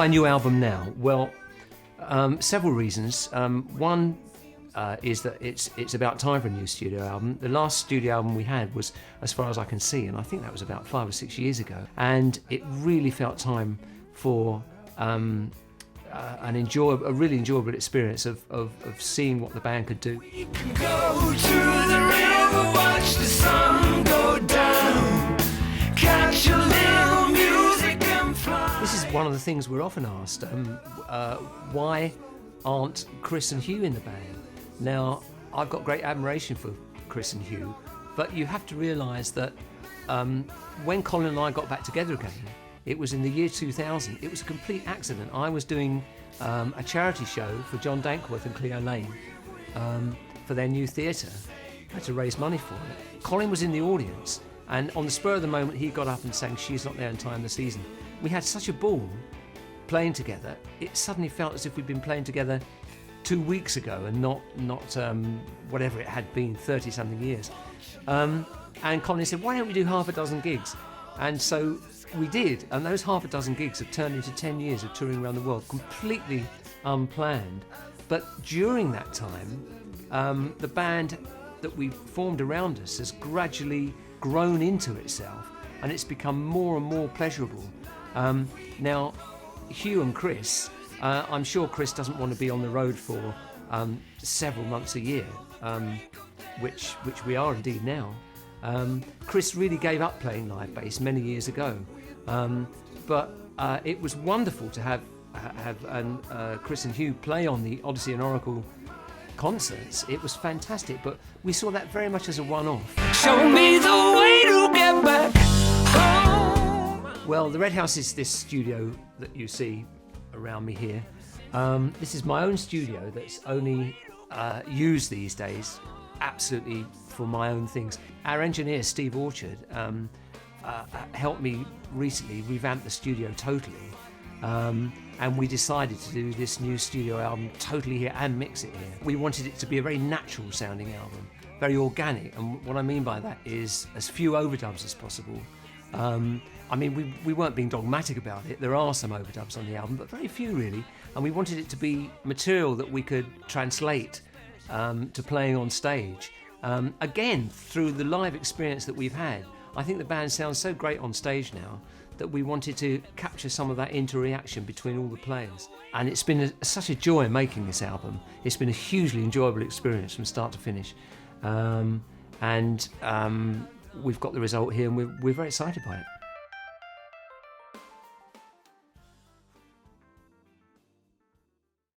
Why a new album now? Well, several reasons. One is that it's about time for a new studio album. The last studio album we had was, as far as I can see, and I think that was about 5 or 6 years ago, and it really felt time for a really enjoyable experience of seeing what the band could do. We can go to the river, watch the sun go down, catch a little music and fly. This is one of the things we're often asked, why aren't Chris and Hugh in the band? Now, I've got great admiration for Chris and Hugh, but you have to realise that when Colin and I got back together again, it was in the year 2000. It was a complete accident. I was doing a charity show for John Dankworth and Cleo Lane for their new theatre. I had to raise money for it. Colin was in the audience, and on the spur of the moment, he got up and sang She's Not There in Time this Season. We had such a ball playing together. It suddenly felt as if we'd been playing together 2 weeks ago and not whatever it had been, 30-something years. And Colin said, why don't we do half a dozen gigs? And so we did, and those half a dozen gigs have turned into 10 years of touring around the world, completely unplanned. But during that time, the band that we formed around us has gradually grown into itself, and it's become more and more pleasurable. Now, Hugh and Chris, I'm sure Chris doesn't want to be on the road for several months a year, which we are indeed now. Chris really gave up playing live bass many years ago, but it was wonderful to have Chris and Hugh play on the Odyssey and Oracle concerts. It was fantastic, but we saw that very much as a one-off. Show me the way to get back home. Well, the Red House is this studio that you see around me here. This is my own studio that's only used these days absolutely for my own things. Our engineer, Steve Orchard, helped me recently revamp the studio totally, and we decided to do this new studio album totally here and mix it here. We wanted it to be a very natural sounding album, very organic, and what I mean by that is as few overdubs as possible. I mean, we weren't being dogmatic about it. There are some overdubs on the album, but very few really, and we wanted it to be material that we could translate to playing on stage. Again, through the live experience that we've had, I think the band sounds so great on stage now that we wanted to capture some of that interaction between all the players. And it's been such a joy making this album. It's been a hugely enjoyable experience from start to finish. We've got the result here, and we're very excited by it.